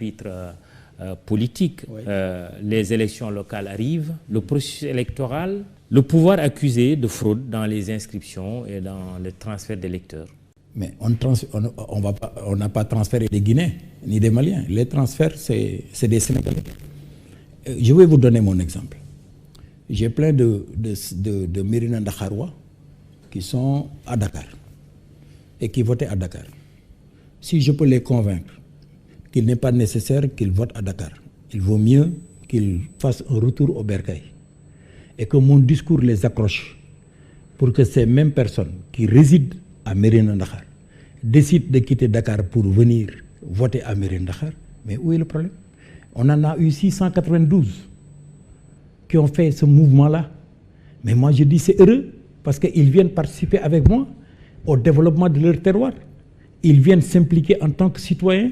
chapitre politique. Oui. Les élections locales arrivent, le processus électoral, le pouvoir accusé de fraude dans les inscriptions et dans le transfert d'électeurs. Mais on n'a pas transféré des Guinéens ni des Maliens. Les transferts, c'est des Sénégalais. Je vais vous donner mon exemple. J'ai plein de Mérina Dakharois qui sont à Dakar et qui votaient à Dakar. Si je peux les convaincre qu'il n'est pas nécessaire qu'ils votent à Dakar, il vaut mieux qu'ils fassent un retour au Bercail et que mon discours les accroche pour que ces mêmes personnes qui résident à Mérina Dakhar décident de quitter Dakar pour venir voter à Mérina Dakhar. Mais où est le problème? On en a eu 692 qui ont fait ce mouvement-là. Mais moi je dis c'est heureux parce qu'ils viennent participer avec moi au développement de leur terroir. Ils viennent s'impliquer en tant que citoyens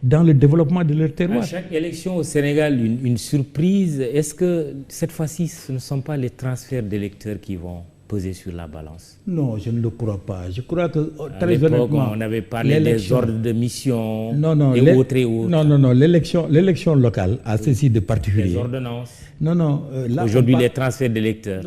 dans le développement de leur terroir. À chaque élection au Sénégal, une surprise. Est-ce que cette fois-ci, ce ne sont pas les transferts d'électeurs qui vont peser sur la balance? Non, je ne le crois pas. Je crois que, très honnêtement, on avait parlé des ordres de mission autres et autres. Non, l'élection locale a ceci de particulier. Les ordonnances. Non, aujourd'hui, les transferts d'électeurs.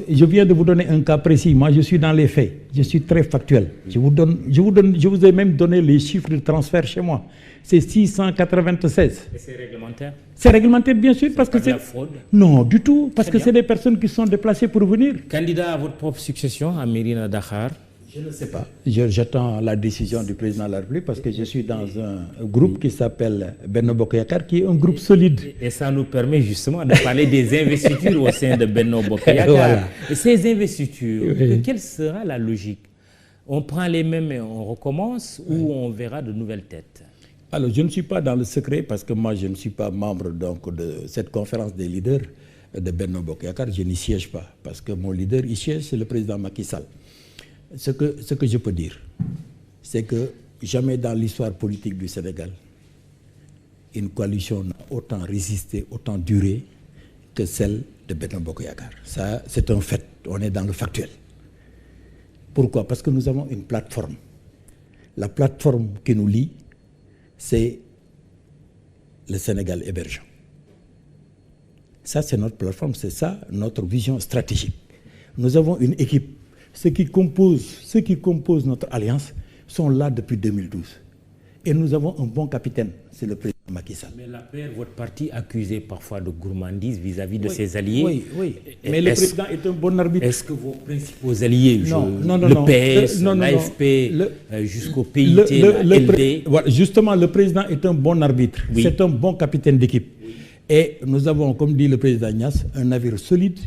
Je viens de vous donner un cas précis. Moi, je suis dans les faits. Je suis très factuel. Je vous ai même donné les chiffres de transfert chez moi. C'est 696. Et c'est réglementaire? C'est réglementaire, bien sûr, parce que c'est... de la fraude? Non, du tout, parce que c'est des personnes qui sont déplacées pour venir. Candidat à votre propre succession à Mérina Dakhar? Je ne sais pas. J'attends la décision du président de la République parce que je suis dans un groupe qui s'appelle Benno Bokk Yakaar, qui est un groupe solide. Et ça nous permet justement de parler des investitures au sein de Benno Bokk Yakaar. Voilà. Et ces investitures, oui. Quelle sera la logique? On prend les mêmes et on recommence ou on verra de nouvelles têtes? Alors, je ne suis pas dans le secret parce que moi, je ne suis pas membre donc, de cette conférence des leaders de Benno Bokk Yakaar. Je n'y siège pas parce que mon leader, il siège, c'est le président Macky Sall. Ce que je peux dire, c'est que jamais dans l'histoire politique du Sénégal, une coalition n'a autant résisté, autant duré que celle de Benno Bokk Yakaar. Ça, c'est un fait. On est dans le factuel. Pourquoi? Parce que nous avons une plateforme. La plateforme qui nous lie, c'est le Sénégal émergent. Ça, c'est notre plateforme, c'est ça notre vision stratégique. Nous avons une équipe. Ceux qui composent notre alliance sont là depuis 2012. Et nous avons un bon capitaine, c'est le président Macky Sall. Mais la paire, votre parti accusé parfois de gourmandise vis-à-vis de ses alliés. Oui. Mais le président est un bon arbitre. Est-ce que vos principaux alliés, le PS, l'AFP, jusqu'au PIT, LD... Justement, le président est un bon arbitre. Oui. C'est un bon capitaine d'équipe. Oui. Et nous avons, comme dit le président Niass, un navire solide.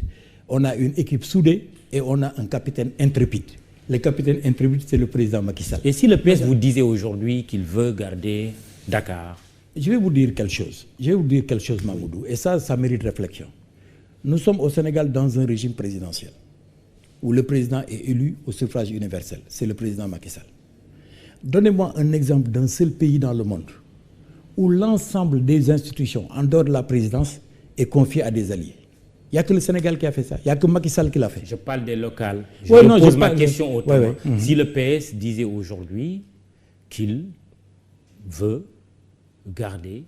On a une équipe soudée et on a un capitaine intrépide. Le capitaine intrépide, c'est le président Macky Sall. Et si le PS vous disait aujourd'hui qu'il veut garder Dakar? Je vais vous dire quelque chose. Mamoudou. Et ça mérite réflexion. Nous sommes au Sénégal dans un régime présidentiel où le président est élu au suffrage universel. C'est le président Macky Sall. Donnez-moi un exemple d'un seul pays dans le monde où l'ensemble des institutions, en dehors de la présidence, est confié à des alliés. Il n'y a que le Sénégal qui a fait ça. Il n'y a que Macky Sall qui l'a fait. Je parle des locales. Je pose ma question autrement. Si le PS disait aujourd'hui qu'il veut garder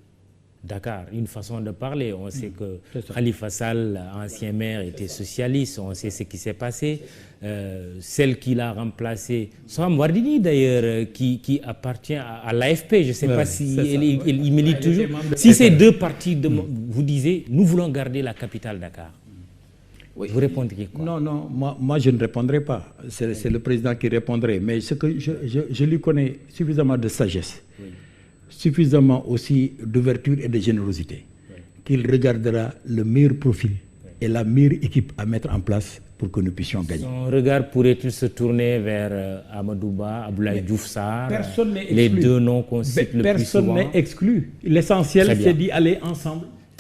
Dakar, une façon de parler. On sait que Khalifa Sall, ancien maire, était socialiste. On sait ce qui s'est passé. Celle qui l'a remplacée, Soham Wardini d'ailleurs, qui appartient à l'AFP. Je ne sais pas si il milite toujours. Si ces deux partis, vous disiez, nous voulons garder la capitale Dakar. Oui. Vous répondriez quoi? Non, moi je ne répondrai pas. C'est le président qui répondrait. Mais ce que je lui connais suffisamment de sagesse, suffisamment aussi d'ouverture et de générosité, qu'il regardera le meilleur profil et la meilleure équipe à mettre en place pour que nous puissions gagner. Son regard pourrait-il se tourner vers Amadou Ba, Abdoulaye Diouf Sarr, les deux noms qu'on cite le plus souvent? Personne n'est exclu. L'essentiel, c'est d'y aller ensemble